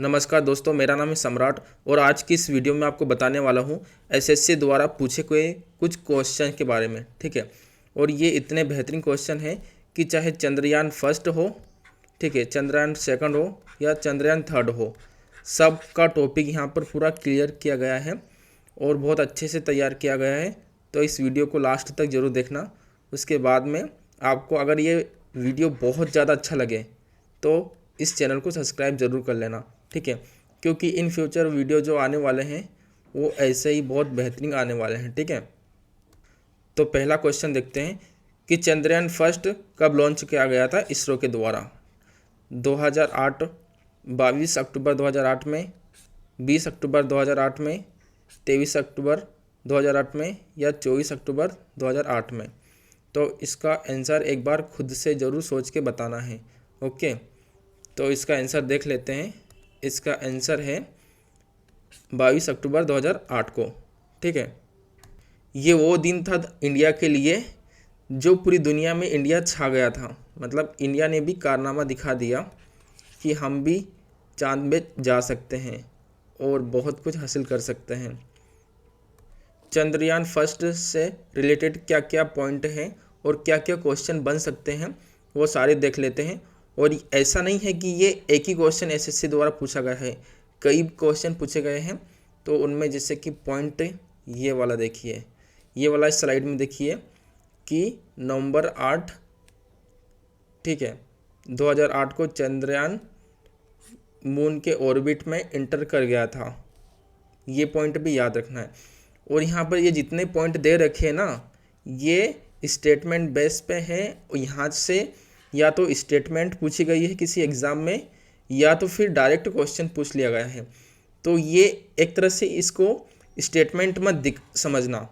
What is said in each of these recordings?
नमस्कार दोस्तों, मेरा नाम है सम्राट और आज की इस वीडियो में आपको बताने वाला हूँ एसएससी द्वारा पूछे गए कुछ क्वेश्चन के बारे में। ठीक है, और ये इतने बेहतरीन क्वेश्चन हैं कि चाहे चंद्रयान फर्स्ट हो, ठीक है, चंद्रयान सेकंड हो या चंद्रयान थर्ड हो, सब का टॉपिक यहाँ पर पूरा क्लियर किया गया है और बहुत अच्छे से तैयार किया गया है। तो इस वीडियो को लास्ट तक ज़रूर देखना। उसके बाद में आपको अगर ये वीडियो बहुत ज़्यादा अच्छा लगे तो इस चैनल को सब्सक्राइब ज़रूर कर लेना, ठीक है, क्योंकि इन फ्यूचर वीडियो जो आने वाले हैं वो ऐसे ही बहुत बेहतरीन आने वाले हैं। ठीक है, तो पहला क्वेश्चन देखते हैं कि चंद्रयान फर्स्ट कब लॉन्च किया गया था इसरो के द्वारा। 2008, 22 अक्टूबर 2008 में, 20 अक्टूबर 2008 में, 23 अक्टूबर 2008 में या 24 अक्टूबर 2008 में। तो इसका आंसर एक बार खुद से ज़रूर सोच के बताना है। ओके, तो इसका आंसर देख लेते हैं। इसका आंसर है 22 अक्टूबर 2008 को। ठीक है, ये वो दिन था इंडिया के लिए जो पूरी दुनिया में इंडिया छा गया था। मतलब इंडिया ने भी कारनामा दिखा दिया कि हम भी चांद पे जा सकते हैं और बहुत कुछ हासिल कर सकते हैं। चंद्रयान फर्स्ट से रिलेटेड क्या क्या पॉइंट हैं और क्या क्या क्वेश्चन बन सकते हैं वो सारे देख लेते हैं। और ऐसा नहीं है कि ये एक ही क्वेश्चन एसएससी द्वारा पूछा गया है, कई क्वेश्चन पूछे गए हैं। तो उनमें जैसे कि पॉइंट ये वाला देखिए, ये वाला इस स्लाइड में देखिए कि नवंबर 8, ठीक है, 2008 को चंद्रयान मून के ऑर्बिट में इंटर कर गया था। ये पॉइंट भी याद रखना है। और यहाँ पर ये जितने पॉइंट दे रखे हैं ना, ये स्टेटमेंट बेस पे है। यहाँ से या तो स्टेटमेंट पूछी गई है किसी एग्ज़ाम में या तो फिर डायरेक्ट क्वेश्चन पूछ लिया गया है। तो ये एक तरह से इसको स्टेटमेंट मत समझना,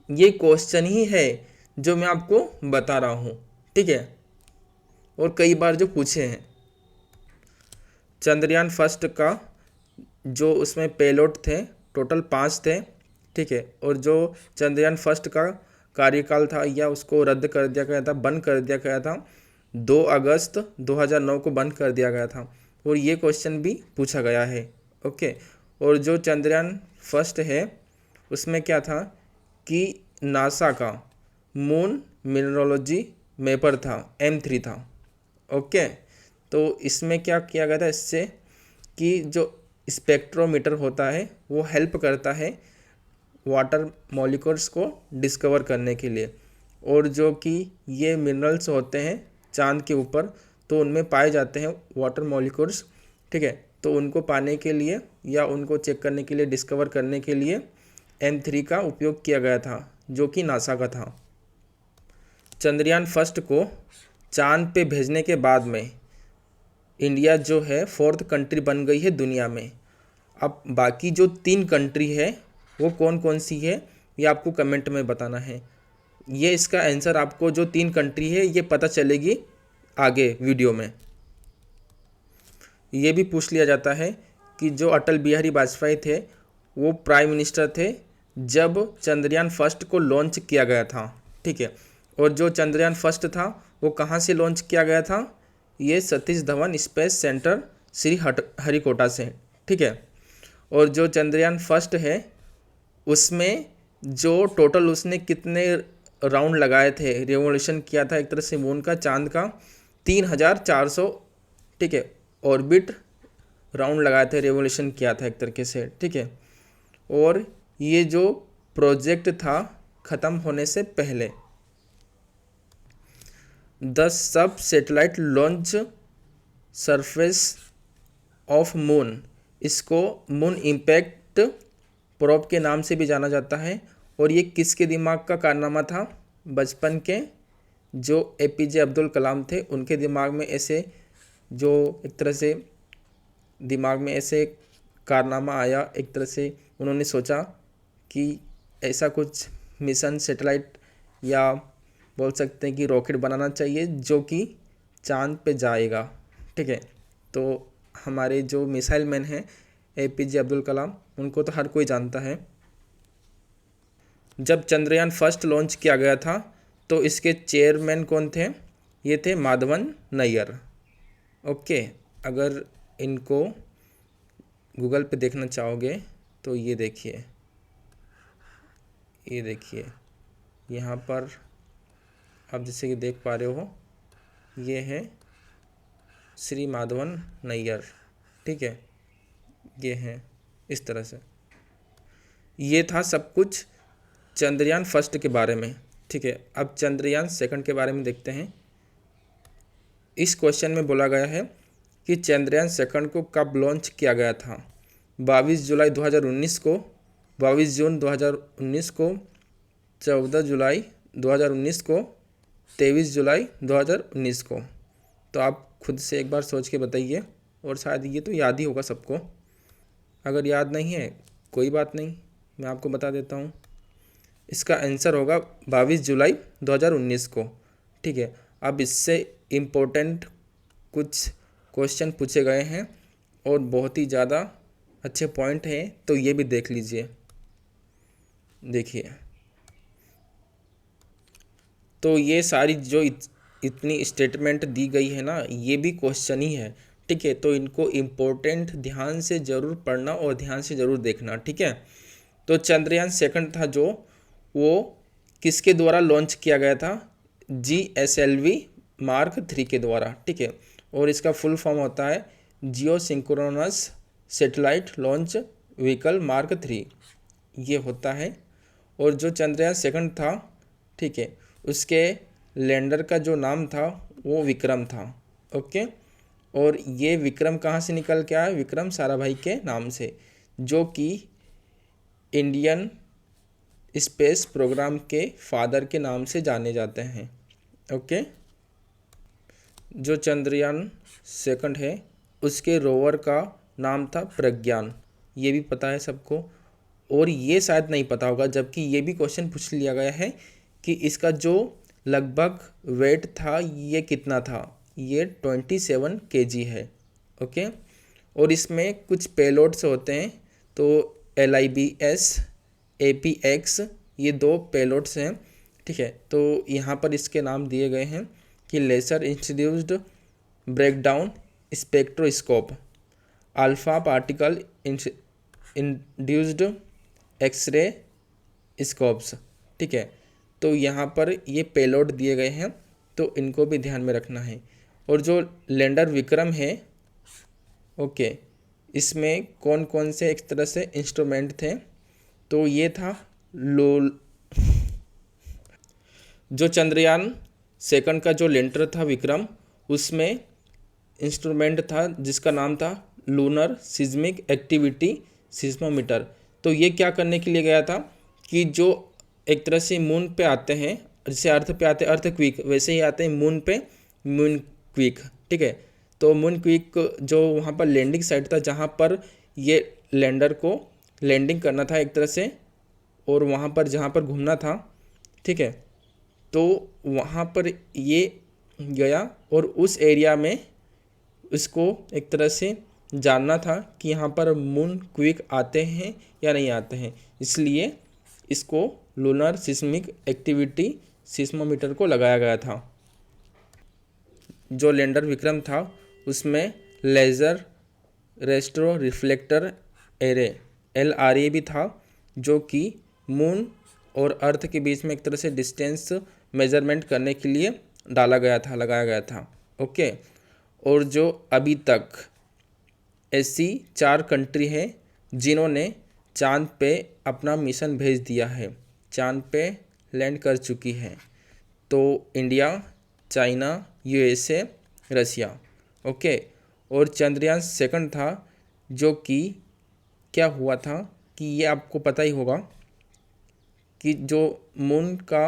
ये क्वेश्चन ही है जो मैं आपको बता रहा हूँ। ठीक है, और कई बार जो पूछे हैं। चंद्रयान फर्स्ट का जो उसमें पेलोड थे टोटल 5 थे। ठीक है, और जो चंद्रयान फर्स्ट का कार्यकाल था या उसको रद्द कर दिया गया था, बंद कर दिया गया था, 2 अगस्त 2009 को बंद कर दिया गया था। और ये क्वेश्चन भी पूछा गया है। ओके, और जो चंद्रयान फर्स्ट है उसमें क्या था कि नासा का मून मिनरोलॉजी मैपर था, M3 था। ओके, तो इसमें क्या किया गया था इससे कि जो स्पेक्ट्रोमीटर होता है वो हेल्प करता है वाटर मॉलिक्यूल्स को डिस्कवर करने के लिए। और जो कि ये मिनरल्स होते हैं चांद के ऊपर, तो उनमें पाए जाते हैं वाटर मॉलिक्यूल्स। ठीक है, तो उनको पाने के लिए या उनको चेक करने के लिए, डिस्कवर करने के लिए M3 का उपयोग किया गया था, जो कि नासा का था। चंद्रयान फर्स्ट को चांद पे भेजने के बाद में इंडिया जो है 4th कंट्री बन गई है दुनिया में। अब बाकी जो 3 कंट्री है वो कौन कौन सी है ये आपको कमेंट में बताना है। ये इसका आंसर आपको जो 3 कंट्री है ये पता चलेगी आगे वीडियो में। ये भी पूछ लिया जाता है कि जो अटल बिहारी वाजपेयी थे वो प्राइम मिनिस्टर थे जब चंद्रयान फर्स्ट को लॉन्च किया गया था। ठीक है, और जो चंद्रयान फर्स्ट था वो कहाँ से लॉन्च किया गया था, ये सतीश धवन स्पेस सेंटर श्री हरिकोटा से। ठीक है, और जो चंद्रयान फर्स्ट है उसमें जो टोटल उसने कितने राउंड लगाए थे, रिवोल्यूशन किया था एक तरह से मून का, चांद का 3400, ठीक है, ऑर्बिट राउंड लगाए थे, रिवोल्यूशन किया था एक तरीके से। ठीक है, और ये जो प्रोजेक्ट था ख़त्म होने से पहले 10 सब satellite launch surface of moon, इसको मून इम्पैक्ट प्रोब के नाम से भी जाना जाता है। और ये किसके दिमाग का कारनामा था, बचपन के जो APJ अब्दुल कलाम थे उनके दिमाग में ऐसे, जो एक तरह से दिमाग में ऐसे कारनामा आया, एक तरह से उन्होंने सोचा कि ऐसा कुछ मिशन सैटेलाइट या बोल सकते हैं कि रॉकेट बनाना चाहिए जो कि चांद पे जाएगा। ठीक है, तो हमारे जो मिसाइल मैन हैं APJ अब्दुल कलाम, उनको तो हर कोई जानता है। जब चंद्रयान फर्स्ट लॉन्च किया गया था तो इसके चेयरमैन कौन थे, ये थे माधवन नैयर। ओके, अगर इनको गूगल पे देखना चाहोगे तो ये देखिए यहाँ पर आप जैसे कि देख पा रहे हो, ये है श्री माधवन नैयर, ठीक है, ये है इस तरह से। ये था सब कुछ चंद्रयान फर्स्ट के बारे में, ठीक है। अब चंद्रयान सेकंड के बारे में देखते हैं। इस क्वेश्चन में बोला गया है कि चंद्रयान सेकंड को कब लॉन्च किया गया था। 22 जुलाई 2019 को, 22 जून 2019 को, 14 जुलाई 2019 को, 23 जुलाई 2019 को। तो आप खुद से एक बार सोच के बताइए, और शायद ये तो याद ही होगा सबको। अगर याद नहीं है कोई बात नहीं, मैं आपको बता देता हूँ। इसका आंसर होगा 22 जुलाई 2019 को, ठीक है। अब इससे इम्पोर्टेंट कुछ क्वेश्चन पूछे गए हैं और बहुत ही ज़्यादा अच्छे पॉइंट हैं, तो ये भी देख लीजिए। देखिए, तो ये सारी जो इतनी स्टेटमेंट दी गई है ना, ये भी क्वेश्चन ही है, ठीक है। तो इनको इम्पोर्टेंट ध्यान से ज़रूर पढ़ना और ध्यान से ज़रूर देखना, ठीक है। तो चंद्रयान सेकंड था जो, वो किसके द्वारा लॉन्च किया गया था? GSLV मार्क 3 के द्वारा, ठीक है। और इसका फुल फॉर्म होता है geosynchronous satellite launch vehicle mark 3, ये होता है। और जो चंद्रयान सेकंड था, ठीक है, उसके लैंडर का जो नाम था वो विक्रम था, ओके। और ये विक्रम कहाँ से निकल के आया? विक्रम साराभाई के नाम से, जो कि इंडियन स्पेस प्रोग्राम के फादर के नाम से जाने जाते हैं, ओके। जो चंद्रयान सेकंड है उसके रोवर का नाम था प्रज्ञान, ये भी पता है सबको। और ये शायद नहीं पता होगा, जबकि ये भी क्वेश्चन पूछ लिया गया है कि इसका जो लगभग वेट था ये कितना था, ये 27 kg है, ओके। और इसमें कुछ पेलोड्स होते हैं, तो LIBS APX ये 2 पेलोड्स हैं, ठीक है। तो यहाँ पर इसके नाम दिए गए हैं कि laser introduced breakdown spectroscope, alpha particle induced x-ray scopes, ठीक है। तो यहाँ पर ये पेलोड दिए गए हैं, तो इनको भी ध्यान में रखना है। और जो लैंडर विक्रम है, ओके, इसमें कौन कौन से एक तरह से इंस्ट्रूमेंट थे? तो ये था जो चंद्रयान सेकंड का जो लैंडर था विक्रम, उसमें इंस्ट्रूमेंट था जिसका नाम था लूनर सिस्मिक एक्टिविटी सिस्मोमीटर। तो ये क्या करने के लिए गया था कि जो एक तरह से मून पे आते हैं, जैसे अर्थ पे आते हैं अर्थक्विक, वैसे ही आते हैं मून पे मून क्विक, ठीक है। तो मून क्विक जो वहाँ पर लैंडिंग साइट था, जहाँ पर ये लैंडर को लैंडिंग करना था एक तरह से, और वहाँ पर जहाँ पर घूमना था, ठीक है। तो वहाँ पर ये गया और उस एरिया में उसको एक तरह से जानना था कि यहाँ पर मून क्विक आते हैं या नहीं आते हैं, इसलिए इसको लूनर सिस्मिक एक्टिविटी सिस्मोमीटर को लगाया गया था। जो लैंडर विक्रम था उसमें laser retro reflector array LRA भी था, जो कि मून और अर्थ के बीच में एक तरह से डिस्टेंस मेजरमेंट करने के लिए लगाया गया था, ओके। और जो अभी तक ऐसी 4 कंट्री है जिन्होंने चांद पे अपना मिशन भेज दिया है, चांद पे लैंड कर चुकी है, तो इंडिया, चाइना, USA, रसिया, ओके। और चंद्रयान सेकंड था जो कि क्या हुआ था कि ये आपको पता ही होगा कि जो मून का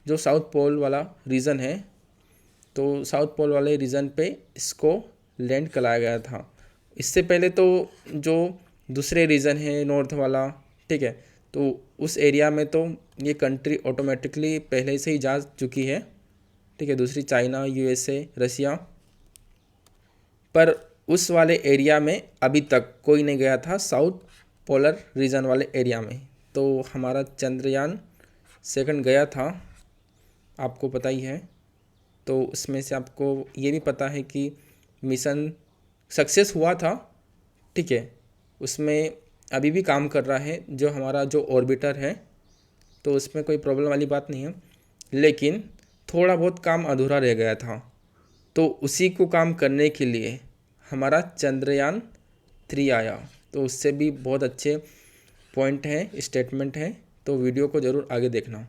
जो साउथ पोल वाला रीजन है, तो साउथ पोल वाले रीजन पे इसको लैंड कराया गया था। इससे पहले तो जो दूसरे रीजन है नॉर्थ वाला, ठीक है, तो उस एरिया में तो ये कंट्री ऑटोमेटिकली पहले से ही जा चुकी है, ठीक है, दूसरी चाइना, USA, रसिया। पर उस वाले एरिया में अभी तक कोई नहीं गया था, साउथ पोलर रीजन वाले एरिया में। तो हमारा चंद्रयान सेकंड गया था, आपको पता ही है। तो उसमें से आपको ये भी पता है कि मिशन सक्सेस हुआ था, ठीक है, उसमें अभी भी काम कर रहा है, जो हमारा जो ऑर्बिटर है, तो उसमें कोई प्रॉब्लम वाली बात नहीं है, लेकिन थोड़ा बहुत काम अधूरा रह गया था। तो उसी को काम करने के लिए हमारा चंद्रयान-3 आया। तो उससे भी बहुत अच्छे पॉइंट हैं, स्टेटमेंट हैं, तो वीडियो को ज़रूर आगे देखना।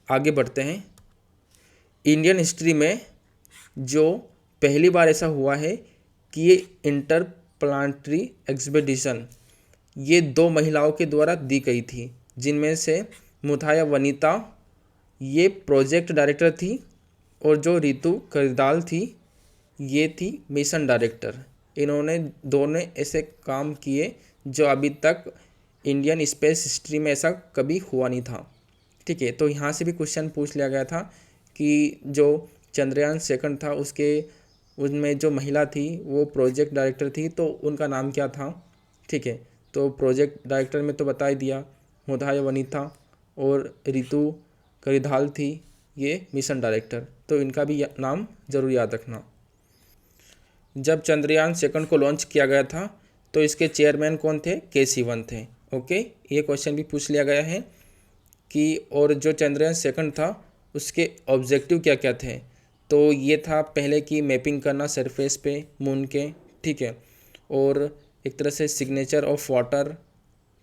आगे बढ़ते हैं। इंडियन हिस्ट्री में जो पहली बार ऐसा हुआ है कि ये इंटरप्लानेटरी एक्सपेडिशन ये 2 महिलाओं के द्वारा दी गई थी, जिनमें से मुथाया वनिता ये प्रोजेक्ट डायरेक्टर थी और जो रितु करदाल थी ये थी मिशन डायरेक्टर। इन्होंने दोनों ऐसे काम किए जो अभी तक इंडियन स्पेस हिस्ट्री में ऐसा कभी हुआ नहीं था। ठीक है, तो यहाँ से भी क्वेश्चन पूछ लिया गया था कि जो चंद्रयान-2 था उसमें जो महिला थी वो प्रोजेक्ट डायरेक्टर थी, तो उनका नाम क्या था। ठीक है, तो प्रोजेक्ट डायरेक्टर में तो बता ही दिया, मुथाया वनिता, और रितु करिधाल थी ये मिशन डायरेक्टर, तो इनका भी नाम ज़रूर याद रखना। जब चंद्रयान-2 को लॉन्च किया गया था तो इसके चेयरमैन कौन थे, के सिवन थे। ओके, ये क्वेश्चन भी पूछ लिया गया है कि और जो चंद्रयान-2 था उसके ऑब्जेक्टिव क्या क्या थे। तो ये था पहले की मैपिंग करना सरफेस पे मून के, ठीक है, और एक तरह से सिग्नेचर ऑफ वाटर,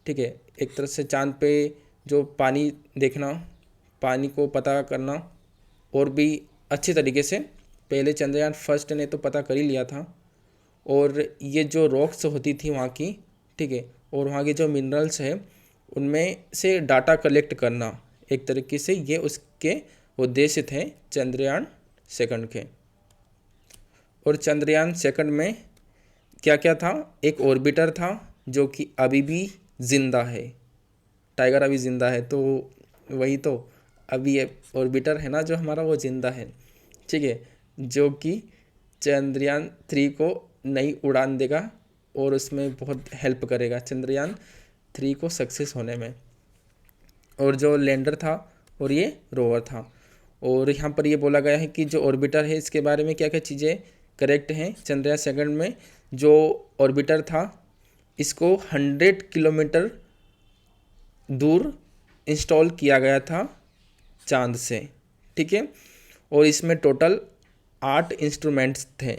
ठीक है, एक तरह से चांद पे जो पानी देखना, पानी को पता करना, और भी अच्छे तरीके से पहले चंद्रयान-1 ने तो पता कर ही लिया था। और ये जो रॉक्स होती थी वहाँ की, ठीक है, और वहाँ के जो मिनरल्स है उनमें से डाटा कलेक्ट करना, एक तरीके से ये उसके उद्देश्य थे चंद्रयान-2 के। और चंद्रयान-2 में क्या क्या था, एक ऑर्बिटर था जो कि अभी भी ज़िंदा है, टाइगर अभी ज़िंदा है, तो वही तो अभी ये ऑर्बिटर है ना जो हमारा, वो ज़िंदा है, ठीक है, जो कि चंद्रयान-3 को नई उड़ान देगा और उसमें बहुत हेल्प करेगा चंद्रयान-3 को सक्सेस होने में। और जो लैंडर था और ये रोवर था। और यहाँ पर ये बोला गया है कि जो ऑर्बिटर है इसके बारे में क्या क्या चीज़ें करेक्ट हैं। चंद्रयान-2 में जो ऑर्बिटर था इसको 100 किलोमीटर दूर इंस्टॉल किया गया था चांद से, ठीक है, और इसमें टोटल 8 इंस्ट्रूमेंट्स थे।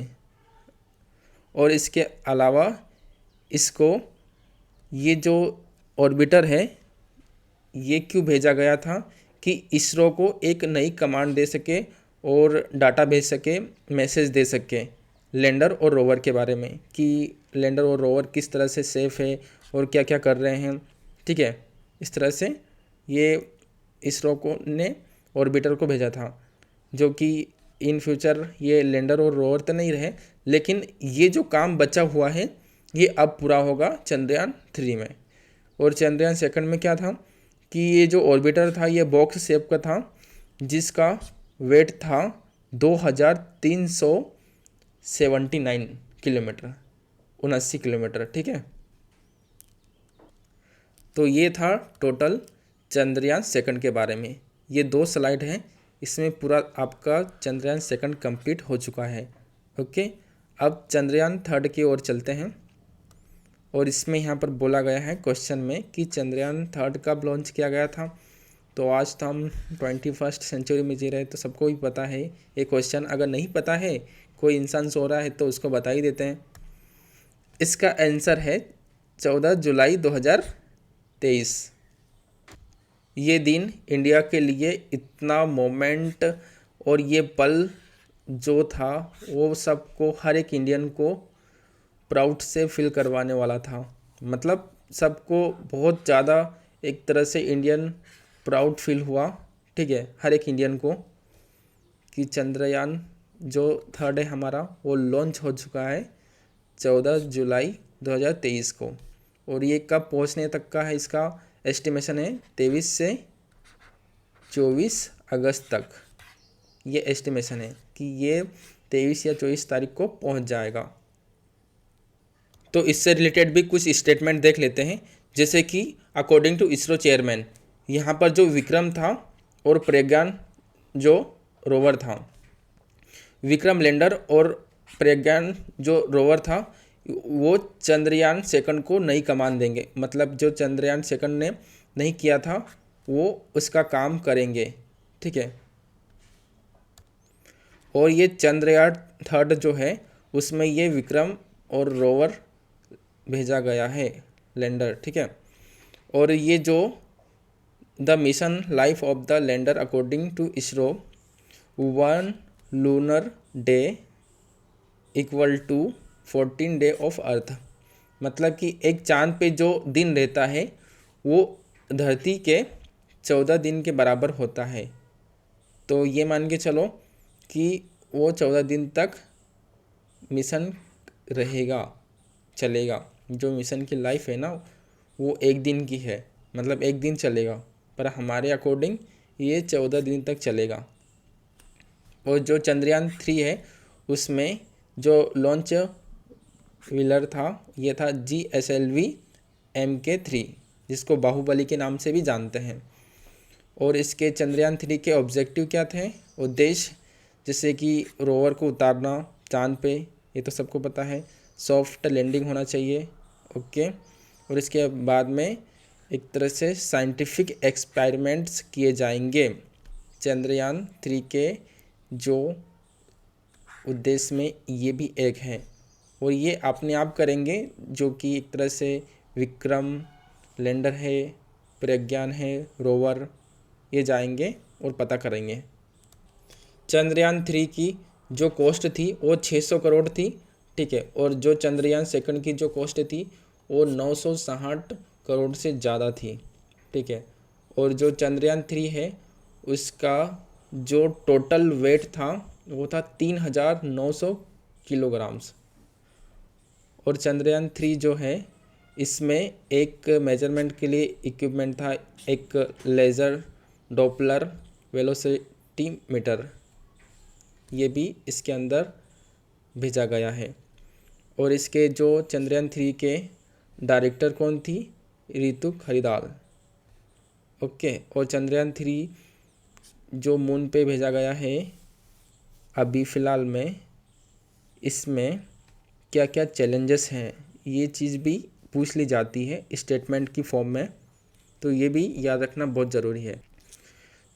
और इसके अलावा इसको ये जो ऑर्बिटर है ये क्यों भेजा गया था कि इसरो को एक नई कमांड दे सके और डाटा भेज सके, मैसेज दे सके लैंडर और रोवर के बारे में, कि लैंडर और रोवर किस तरह से सेफ़ है और क्या क्या कर रहे हैं, ठीक है। इस तरह से ये इसरो को ने ऑर्बिटर को भेजा था, जो कि इन फ्यूचर ये लैंडर और रोवर तो नहीं रहे, लेकिन ये जो काम बचा हुआ है ये अब पूरा होगा चंद्रयान-3 में। और चंद्रयान-2 में क्या था कि ये जो ऑर्बिटर था ये बॉक्स शेप का था, जिसका वेट था 2379 किलोमीटर, 79 किलोमीटर, ठीक है। तो ये था टोटल चंद्रयान-2 के बारे में। ये 2 स्लाइड हैं, इसमें पूरा आपका चंद्रयान-2 कंप्लीट हो चुका है। ओके, अब चंद्रयान-3 की ओर चलते हैं। और इसमें यहाँ पर बोला गया है क्वेश्चन में कि चंद्रयान-3 कब लॉन्च किया गया था। तो आज तो हम 21st सेंचुरी में जी रहे हैं, तो सबको ही पता है ये क्वेश्चन। अगर नहीं पता है, कोई इंसान सो रहा है, तो उसको बता ही देते हैं। इसका आंसर है 14 जुलाई 2023। ये दिन इंडिया के लिए इतना मोमेंट और ये पल जो था वो सबको, हर एक इंडियन को प्राउड से फील करवाने वाला था। मतलब सबको बहुत ज़्यादा एक तरह से इंडियन प्राउड फील हुआ, ठीक है, हर एक इंडियन को, कि चंद्रयान जो 3 है हमारा वो लॉन्च हो चुका है 14 जुलाई 2023 को। और ये कब पहुंचने तक का है, इसका एस्टिमेशन है 23 से 24 अगस्त तक। ये एस्टिमेशन है कि ये 23 या 24 तारीख को पहुंच जाएगा। तो इससे रिलेटेड भी कुछ स्टेटमेंट देख लेते हैं, जैसे कि अकॉर्डिंग टू इसरो चेयरमैन, यहाँ पर जो विक्रम था और प्रज्ञान जो रोवर था, विक्रम लैंडर और प्रज्ञान जो रोवर था, वो चंद्रयान सेकंड को नई कमान देंगे, मतलब जो चंद्रयान सेकंड ने नहीं किया था वो उसका काम करेंगे, ठीक है। और ये चंद्रयान थर्ड जो है उसमें ये विक्रम और रोवर भेजा गया है, लैंडर, ठीक है। और ये जो the mission life of the lander according to ISRO, 1 lunar day equal to 14 day of earth, मतलब कि एक चांद पे जो दिन रहता है वो धरती के 14 दिन के बराबर होता है। तो ये मान के चलो कि वो 14 दिन तक मिशन रहेगा, चलेगा। जो मिशन की लाइफ है ना वो एक दिन की है, मतलब एक दिन चलेगा, पर हमारे अकॉर्डिंग ये 14 दिन तक चलेगा। और जो चंद्रयान 3 है उसमें जो लॉन्च व्हीलर था ये था GSLV Mk3, जिसको बाहुबली के नाम से भी जानते हैं। और इसके चंद्रयान 3 के ऑब्जेक्टिव क्या थे, उद्देश्य, जैसे कि रोवर को उतारना चांद पे, ये तो सबको पता है। सॉफ्ट लैंडिंग होना चाहिए, ओके। और इसके बाद में एक तरह से साइंटिफिक एक्सपेरिमेंट्स किए जाएंगे चंद्रयान 3 के जो उद्देश्य में ये भी एक है। और ये अपने आप करेंगे, जो कि एक तरह से विक्रम लैंडर है, प्रज्ञान है, रोवर, ये जाएंगे और पता करेंगे। चंद्रयान 3 की जो कॉस्ट थी वो 600 करोड़ थी, ठीक है। और जो चंद्रयान सेकंड की जो कॉस्ट थी वो 960 करोड़ से ज़्यादा थी, ठीक है। और जो चंद्रयान 3 है उसका जो टोटल वेट था वो था 3900 किलोग्राम्स। और चंद्रयान 3 जो है इसमें एक मेजरमेंट के लिए इक्विपमेंट था, एक लेज़र डॉपलर वेलोसिटी मीटर, ये भी इसके अंदर भेजा गया है। और इसके जो चंद्रयान 3 के डायरेक्टर कौन थी, रितु खरीदार, ओके। और चंद्रयान 3 जो मून पे भेजा गया है अभी फ़िलहाल में, इसमें क्या क्या चैलेंजेस हैं ये चीज़ भी पूछ ली जाती है स्टेटमेंट की फॉर्म में, तो ये भी याद रखना बहुत ज़रूरी है।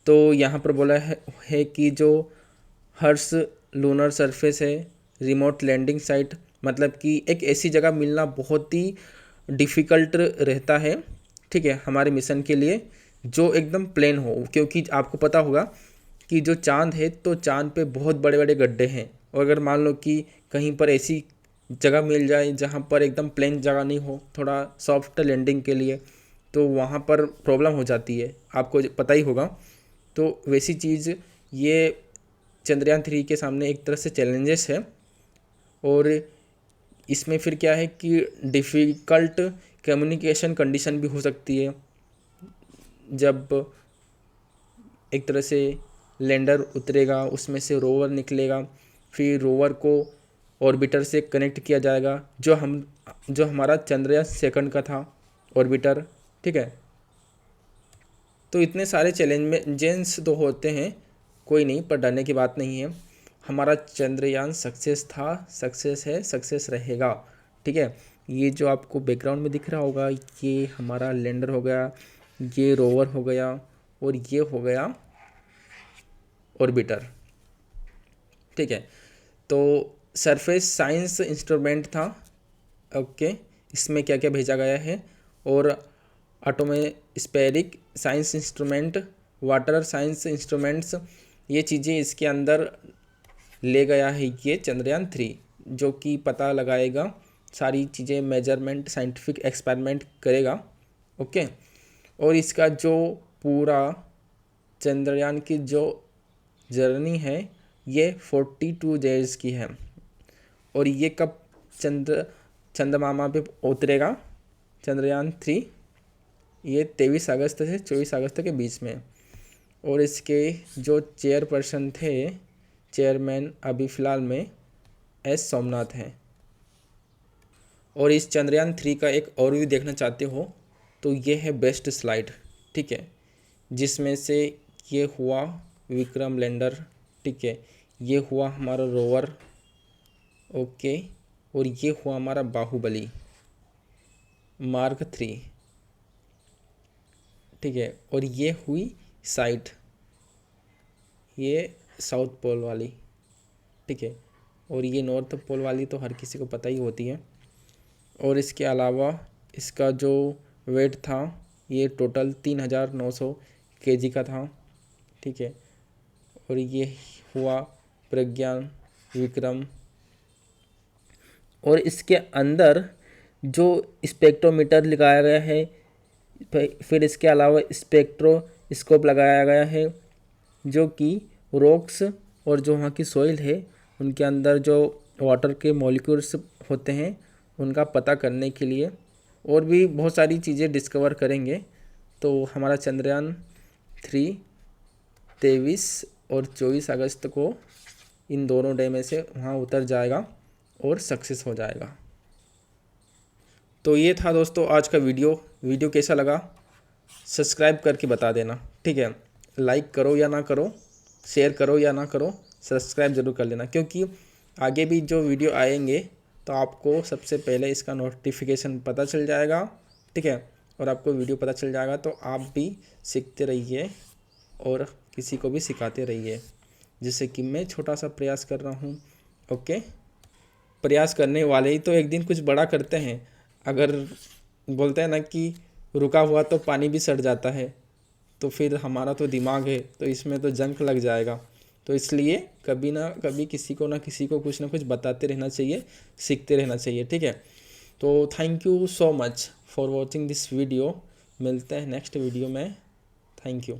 तो यहाँ पर बोला है कि जो हर्ष लूनर सरफेस है, रिमोट लैंडिंग साइट, मतलब कि एक ऐसी जगह मिलना बहुत ही डिफ़िकल्ट रहता है, ठीक है, हमारे मिशन के लिए, जो एकदम प्लेन हो। क्योंकि आपको पता होगा कि जो चांद है तो चांद पे बहुत बड़े बड़े गड्ढे हैं, और अगर मान लो कि कहीं पर ऐसी जगह मिल जाए जहाँ पर एकदम प्लेन जगह नहीं हो, थोड़ा सॉफ्ट लैंडिंग के लिए, तो वहाँ पर प्रॉब्लम हो जाती है, आपको पता ही होगा। तो वैसी चीज़ ये चंद्रयान 3 के सामने एक तरह से चैलेंजेस है। और इसमें फिर क्या है कि डिफ़िकल्ट कम्युनिकेशन कंडीशन भी हो सकती है, जब एक तरह से लैंडर उतरेगा, उसमें से रोवर निकलेगा, फिर रोवर को ऑर्बिटर से कनेक्ट किया जाएगा, जो हमारा चंद्रयान सेकंड का था ऑर्बिटर, ठीक है। तो इतने सारे चैलेंजेस तो होते हैं, कोई नहीं, पर डरने की बात नहीं है। हमारा चंद्रयान सक्सेस था, सक्सेस है, सक्सेस रहेगा, ठीक है। ये जो आपको बैकग्राउंड में दिख रहा होगा ये हमारा लैंडर हो गया, ये रोवर हो गया, और ये हो गया ऑर्बिटर, ठीक है। तो सरफेस साइंस इंस्ट्रूमेंट था, ओके। इसमें क्या क्या भेजा गया है, और atmospheric science instrument, water science instruments, ये चीज़ें इसके अंदर ले गया है ये चंद्रयान 3, जो कि पता लगाएगा सारी चीज़ें, मेजरमेंट, साइंटिफिक एक्सपेरिमेंट करेगा, ओके। और इसका जो पूरा चंद्रयान की जो जर्नी है ये 42 डेज़ की है। और ये कब चंद्रमा पे उतरेगा चंद्रयान 3, ये 23 अगस्त से 24 अगस्त के बीच में। और इसके जो चेयरपर्सन थे, चेयरमैन अभी फ़िलहाल में एस सोमनाथ हैं। और इस चंद्रयान 3 का एक और भी देखना चाहते हो तो ये है बेस्ट स्लाइड, ठीक है, जिसमें से ये हुआ विक्रम लैंडर, ठीक है, ये हुआ हमारा रोवर, ओके, और ये हुआ हमारा बाहुबली मार्क 3, ठीक है। और ये हुई साइट, ये साउथ पोल वाली, ठीक है। और ये नॉर्थ पोल वाली तो हर किसी को पता ही होती है। और इसके अलावा इसका जो वेट था ये टोटल 3900 kg का था, ठीक है। और ये हुआ प्रज्ञान विक्रम। और इसके अंदर जो स्पेक्ट्रोमीटर लगाया गया है, फिर इसके अलावा स्पेक्ट्रोस्कोप लगाया गया है, जो कि रॉक्स और जो वहाँ की सॉइल है उनके अंदर जो वाटर के मॉलिक्यूल्स होते हैं उनका पता करने के लिए, और भी बहुत सारी चीज़ें डिस्कवर करेंगे। तो हमारा चंद्रयान 3 23 और 24 अगस्त को इन दोनों डे में से वहाँ उतर जाएगा और सक्सेस हो जाएगा। तो ये था दोस्तों आज का वीडियो कैसा लगा सब्सक्राइब करके बता देना, ठीक है। लाइक करो या ना करो, शेयर करो या ना करो, सब्सक्राइब ज़रूर कर लेना, क्योंकि आगे भी जो वीडियो आएंगे तो आपको सबसे पहले इसका नोटिफिकेशन पता चल जाएगा, ठीक है। और आपको वीडियो पता चल जाएगा तो आप भी सीखते रहिए और किसी को भी सिखाते रहिए, जिससे कि मैं छोटा सा प्रयास कर रहा हूँ। ओके, प्रयास करने वाले ही तो एक दिन कुछ बड़ा करते हैं। अगर बोलते हैं ना कि रुका हुआ तो पानी भी सड़ जाता है, तो फिर हमारा तो दिमाग है तो इसमें तो जंग लग जाएगा। तो इसलिए कभी ना कभी किसी को ना कुछ ना कुछ बताते रहना चाहिए, सीखते रहना चाहिए, ठीक है। तो thank you so much for watching this video. मिलते हैं नेक्स्ट वीडियो में। Thank you.